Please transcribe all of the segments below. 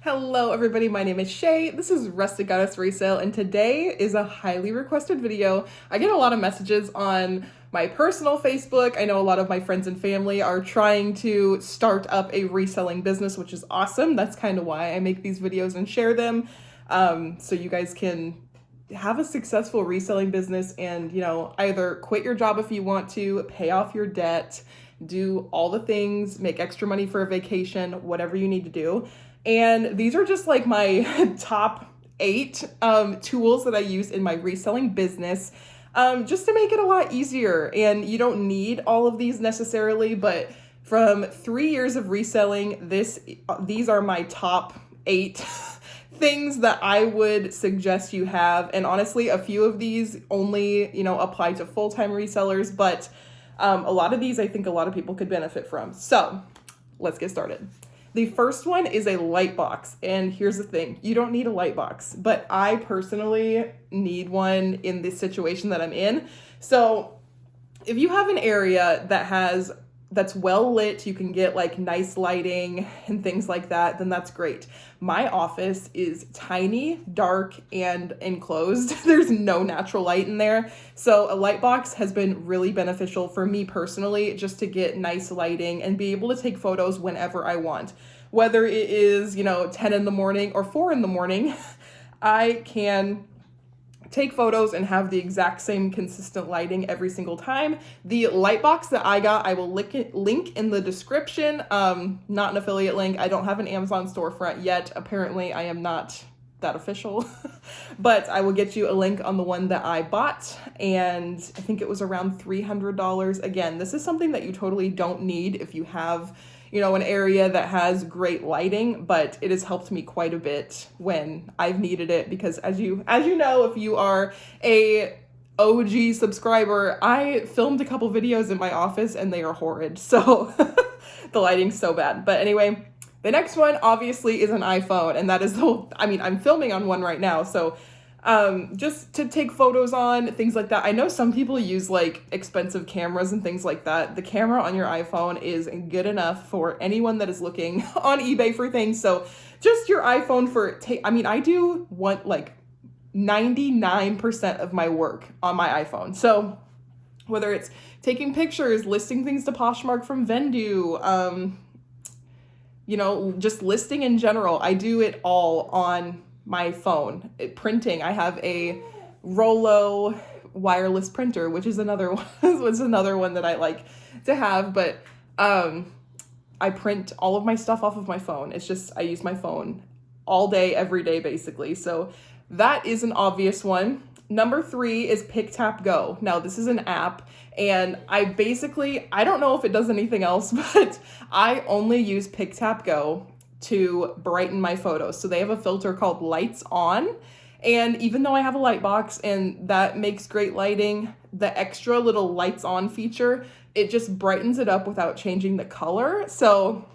Hello everybody, my name is Shay. This is Rustic Goddess Resale, and today is a highly requested video. I get a lot of messages on my personal Facebook. I know a lot of my friends and family are trying to start up a reselling business, which is awesome. That's kind of why I make these videos and share them, so you guys can have a successful reselling business and, either quit your job if you want to, pay off your debt, do all the things, make extra money for a vacation, whatever you need to do. And these are just like my top 8 tools that I use in my reselling business, just to make it a lot easier. And you don't need all of these necessarily, but from 3 years of reselling, these are my top 8 things that I would suggest you have. And honestly, a few of these only, apply to full-time resellers, but a lot of these I think a lot of people could benefit from. So let's get started. The first one is a light box. And here's the thing, you don't need a light box, but I personally need one in this situation that I'm in. So if you have an area that's well lit, you can get like nice lighting and things like that, then that's great. My office is tiny, dark, and enclosed. There's no natural light in there. So a light box has been really beneficial for me personally, just to get nice lighting and be able to take photos whenever I want. Whether it is, 10 in the morning or 4 in the morning, I can take photos and have the exact same consistent lighting every single time. The light box that I got, I will link in the description. Not an affiliate link. I don't have an Amazon storefront yet. Apparently, I am not that official, but I will get you a link on the one that I bought, and I think it was around $300. Again, this is something that you totally don't need if you have an area that has great lighting, but it has helped me quite a bit when I've needed it, because as you know, if you are a OG subscriber, I filmed a couple videos in my office and they are horrid. So the lighting's so bad. But anyway, the next one obviously is an iPhone, and that is I'm filming on one right now. So just to take photos on, things like that. I know some people use like expensive cameras and things like that. The camera on your iPhone is good enough for anyone that is looking on eBay for things. So just your iPhone I do want like 99% of my work on my iPhone. So whether it's taking pictures, listing things to Poshmark from Vendu, just listing in general, I do it all on my phone. Printing, I have a Rollo wireless printer, which is another one that I like to have, but I print all of my stuff off of my phone. It's just, I use my phone all day, every day, basically. So that is an obvious one. Number 3 is Pick Tap Go. Now, this is an app, and I don't know if it does anything else, but I only use Pick Tap Go to brighten my photos. So they have a filter called Lights On. And even though I have a light box and that makes great lighting, the extra little Lights On feature, it just brightens it up without changing the color. So,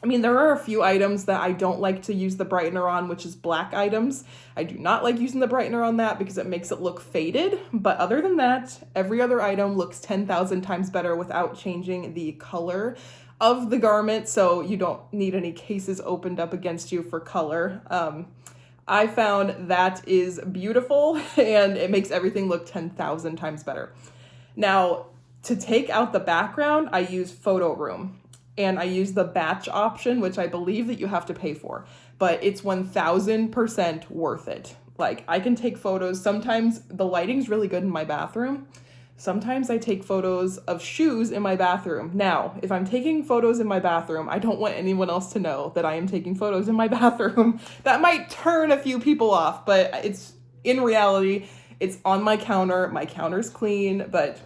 there are a few items that I don't like to use the brightener on, which is black items. I do not like using the brightener on that because it makes it look faded. But other than that, every other item looks 10,000 times better without changing the color of the garment, so you don't need any cases opened up against you for color. I found that is beautiful, and it makes everything look 10,000 times better. Now, to take out the background, I use Photo Room, and I use the batch option, which I believe that you have to pay for, but it's 1000% worth it. Like, I can take photos. Sometimes the lighting's really good in my bathroom. Sometimes I take photos of shoes in my bathroom. Now, if I'm taking photos in my bathroom, I don't want anyone else to know that I am taking photos in my bathroom. That might turn a few people off, but in reality, it's on my counter. My counter's clean, but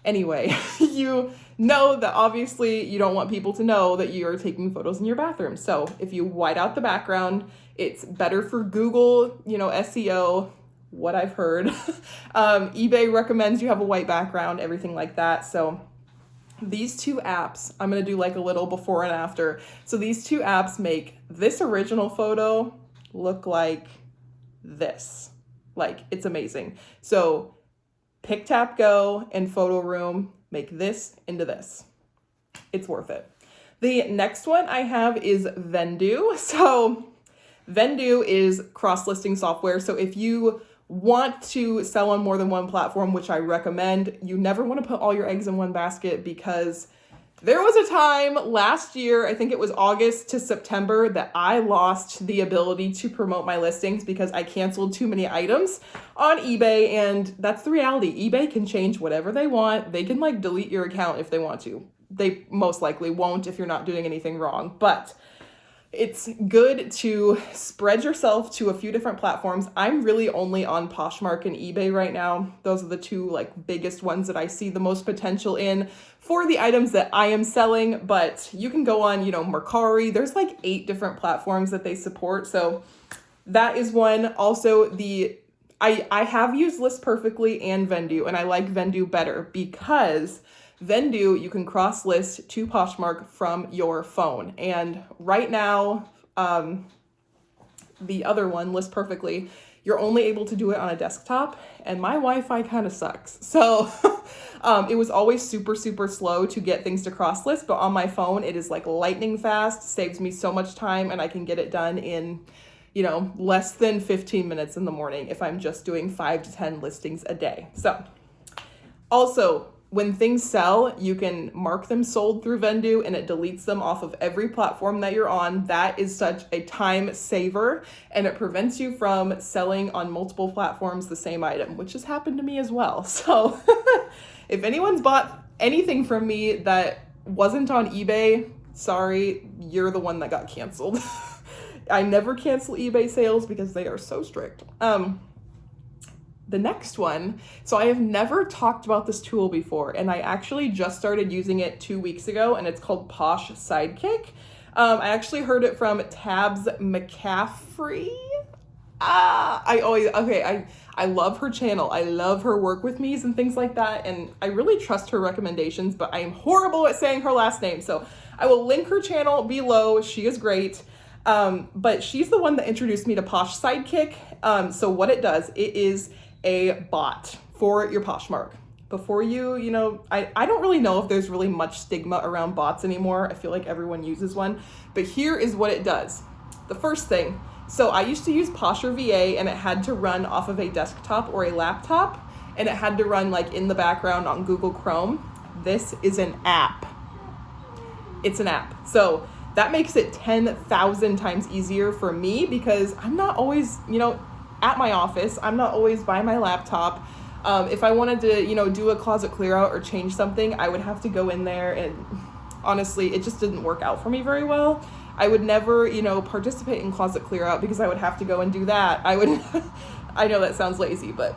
Anyway, you know that obviously you don't want people to know that you are taking photos in your bathroom. So if you white out the background, it's better for Google, SEO, what I've heard. eBay recommends you have a white background, everything like that. So these 2 apps, I'm going to do like a little before and after. So these 2 apps make this original photo look like this. Like, it's amazing. So Pick Tap Go and Photo Room make this into this. It's worth it. The next one I have is Vendu. So Vendu is cross-listing software. So if you want to sell on more than one platform, which I recommend, you never want to put all your eggs in one basket, because there was a time last year, I think it was August to September, that I lost the ability to promote my listings because I canceled too many items on eBay. And that's the reality. eBay can change whatever they want. They can like delete your account if they want to. They most likely won't if you're not doing anything wrong, but it's good to spread yourself to a few different platforms. I'm really only on Poshmark and eBay right now. Those are the two like biggest ones that I see the most potential in for the items that I am selling, but you can go on, Mercari. There's like 8 different platforms that they support. So that is one. Also, I have used List Perfectly and Vendu, and I like Vendu better because Vendu, you can cross-list to Poshmark from your phone. And right now, the other one, List Perfectly, you're only able to do it on a desktop, and my Wi-Fi kind of sucks. So it was always super, super slow to get things to cross-list, but on my phone, it is like lightning fast, saves me so much time, and I can get it done in, less than 15 minutes in the morning if I'm just doing 5 to 10 listings a day. So also, when things sell, you can mark them sold through Vendu and it deletes them off of every platform that you're on. That is such a time saver, and it prevents you from selling on multiple platforms the same item, which has happened to me as well. So if anyone's bought anything from me that wasn't on eBay, sorry, you're the one that got canceled. I never cancel eBay sales because they are so strict. The next one, so I have never talked about this tool before, and I actually just started using it 2 weeks ago, and it's called Posh Sidekick. I actually heard it from Tabs McCaffrey. I love her channel. I love her work with me's and things like that, and I really trust her recommendations, but I am horrible at saying her last name, so I will link her channel below. She is great. But she's the one that introduced me to Posh Sidekick. So what it does, it is a bot for your Poshmark. Before I don't really know if there's really much stigma around bots anymore. I feel like everyone uses one, but here is what it does. The first thing, so I used to use Posher VA, and it had to run off of a desktop or a laptop, and it had to run like in the background on Google Chrome. This is an app. It's an app. So that makes it 10,000 times easier for me because I'm not always, at my office. I'm not always by my laptop. If I wanted to, do a closet clear out or change something, I would have to go in there, and honestly, it just didn't work out for me very well. I would never, participate in closet clear out because I would have to go and do that. I know that sounds lazy, but,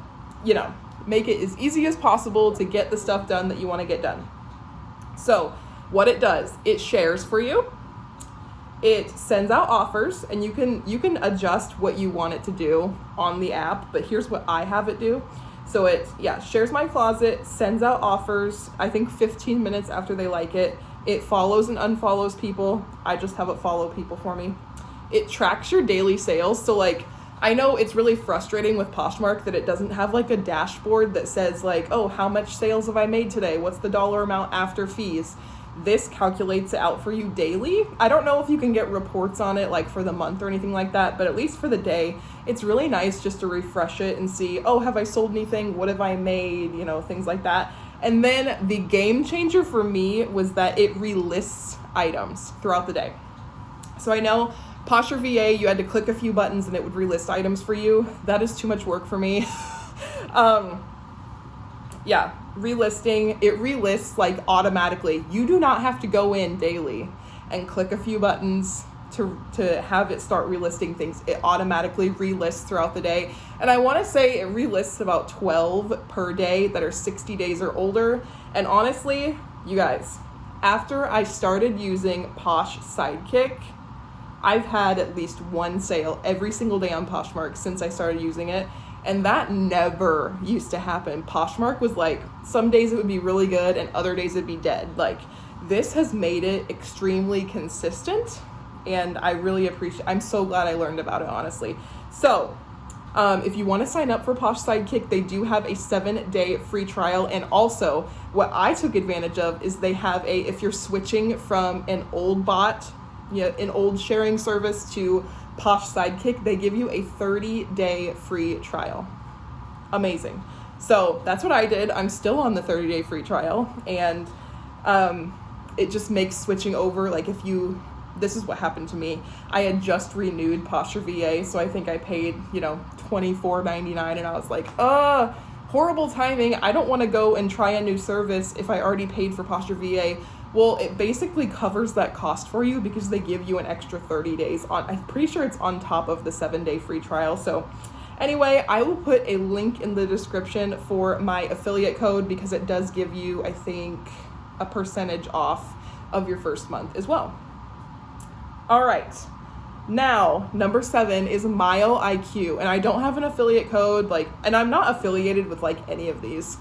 make it as easy as possible to get the stuff done that you want to get done. So what it does, it shares for you. It sends out offers, and you can adjust what you want it to do on the app, but here's what I have it do. So it shares my closet, sends out offers, I think 15 minutes after they like it. It follows and unfollows people. I just have it follow people for me. It tracks your daily sales. So like, I know it's really frustrating with Poshmark that it doesn't have like a dashboard that says like, oh, how much sales have I made today? What's the dollar amount after fees? This calculates it out for you daily. I don't know if you can get reports on it like for the month or anything like that, but at least for the day, it's really nice just to refresh it and see, oh, have I sold anything? What have I made? Things like that. And then the game changer for me was that it relists items throughout the day. So I know Posher VA, you had to click a few buttons and it would relist items for you. That is too much work for me. Relisting, it relists like automatically. You do not have to go in daily and click a few buttons to have it start relisting things. It automatically relists throughout the day. And I want to say it relists about 12 per day that are 60 days or older. And honestly, you guys, after I started using Posh Sidekick, I've had at least one sale every single day on Poshmark since I started using it. And that never used to happen. Poshmark was like, some days it would be really good and other days it'd be dead. Like, this has made it extremely consistent, and I really appreciate, I'm so glad I learned about it, honestly. So If you want to sign up for Posh Sidekick, they do have a 7-day free trial. And also, what I took advantage of is they have if you're switching from an old bot, an old sharing service to Posh Sidekick, they give you a 30-day free trial. Amazing. So that's what I did. I'm still on the 30-day free trial, and it just makes switching over, like this is what happened to me. I had just renewed Posture VA, so I think I paid, $24.99, and I was like, horrible timing. I don't want to go and try a new service if I already paid for Posture VA. Well, it basically covers that cost for you because they give you an extra 30 days on. I'm pretty sure it's on top of the 7-day free trial. So anyway, I will put a link in the description for my affiliate code because it does give you, I think, a percentage off of your first month as well. All right. Now, number 7 is Mile IQ, and I don't have an affiliate code, and I'm not affiliated with any of these.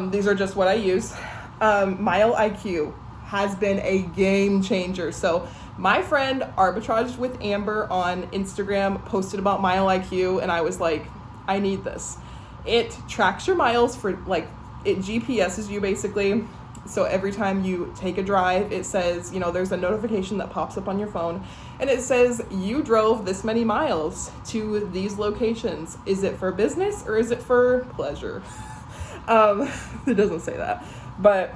These are just what I use. Mile IQ has been a game changer. So my friend Arbitrage with Amber on Instagram posted about Mile IQ, and I was like, I need this. It tracks your miles for it GPSs you basically. So every time you take a drive, it says, there's a notification that pops up on your phone, and it says you drove this many miles to these locations. Is it for business or is it for pleasure? It doesn't say that, but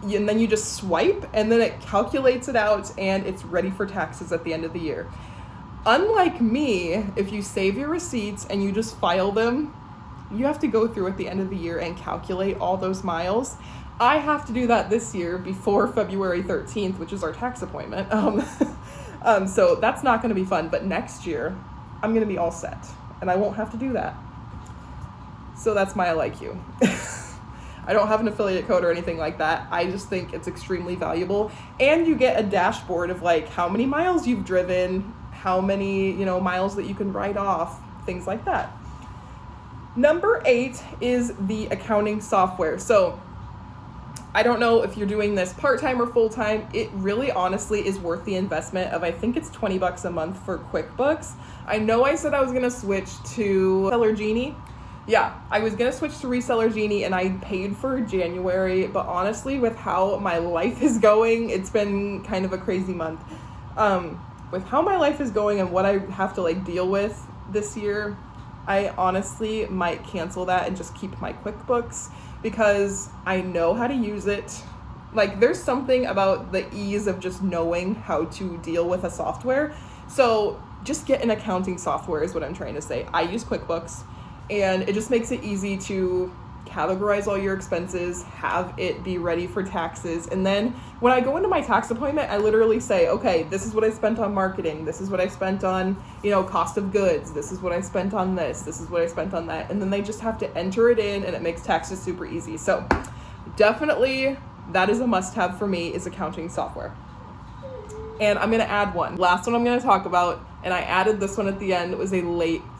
and then you just swipe, and then it calculates it out, and it's ready for taxes at the end of the year. Unlike me, if you save your receipts and you just file them, you have to go through at the end of the year and calculate all those miles. I have to do that this year before February 13th, which is our tax appointment. So that's not going to be fun, but next year I'm going to be all set and I won't have to do that. So that's my IQ. I don't have an affiliate code or anything like that. I just think it's extremely valuable. And you get a dashboard of how many miles you've driven, how many, miles that you can write off, things like that. Number 8 is the accounting software. So I don't know if you're doing this part-time or full-time. It really honestly is worth the investment of, I think it's $20 a month for QuickBooks. I know I said I was going to switch to Reseller Genie. Yeah, I was going to switch to Reseller Genie, and I paid for January, but honestly, with how my life is going, it's been kind of a crazy month. With how my life is going and what I have to deal with this year, I honestly might cancel that and just keep my QuickBooks because I know how to use it. There's something about the ease of just knowing how to deal with a software. So just get an accounting software is what I'm trying to say. I use QuickBooks, and it just makes it easy to categorize all your expenses, have it be ready for taxes. And then when I go into my tax appointment, I literally say, okay, this is what I spent on marketing. This is what I spent on, cost of goods. This is what I spent on this. This is what I spent on that. And then they just have to enter it in, and it makes taxes super easy. So definitely that is a must-have for me, is accounting software. And I'm going to add one. Last one I'm going to talk about, and I added this one at the end, was a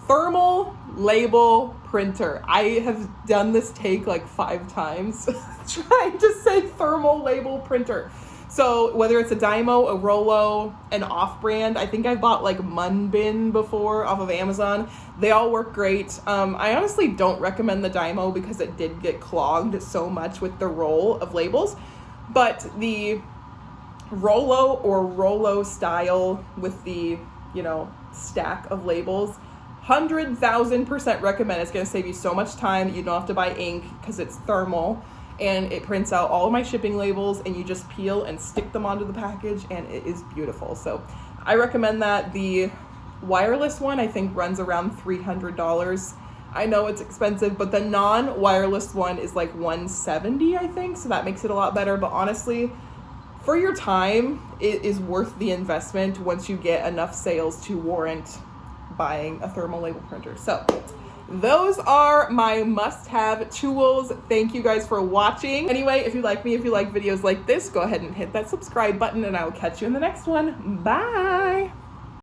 thermal label printer. I have done this take 5 times trying to say thermal label printer. So whether it's a Dymo, a Rollo, an off-brand, I think I bought Munbin before off of Amazon. They all work great. I honestly don't recommend the Dymo because it did get clogged so much with the roll of labels, but the Rollo or Rollo style with the, stack of labels, 100,000% recommend. It's going to save you so much time. You don't have to buy ink because it's thermal, and it prints out all of my shipping labels, and you just peel and stick them onto the package, and it is beautiful. So I recommend that. The wireless one I think runs around $300. I know it's expensive, but the non-wireless one is $170, I think, so that makes it a lot better. But honestly, for your time, it is worth the investment once you get enough sales to warrant buying a thermal label printer. So those are my must-have tools. Thank you guys for watching. Anyway, if you like me, if you like videos like this, go ahead and hit that subscribe button, and I will catch you in the next one. Bye.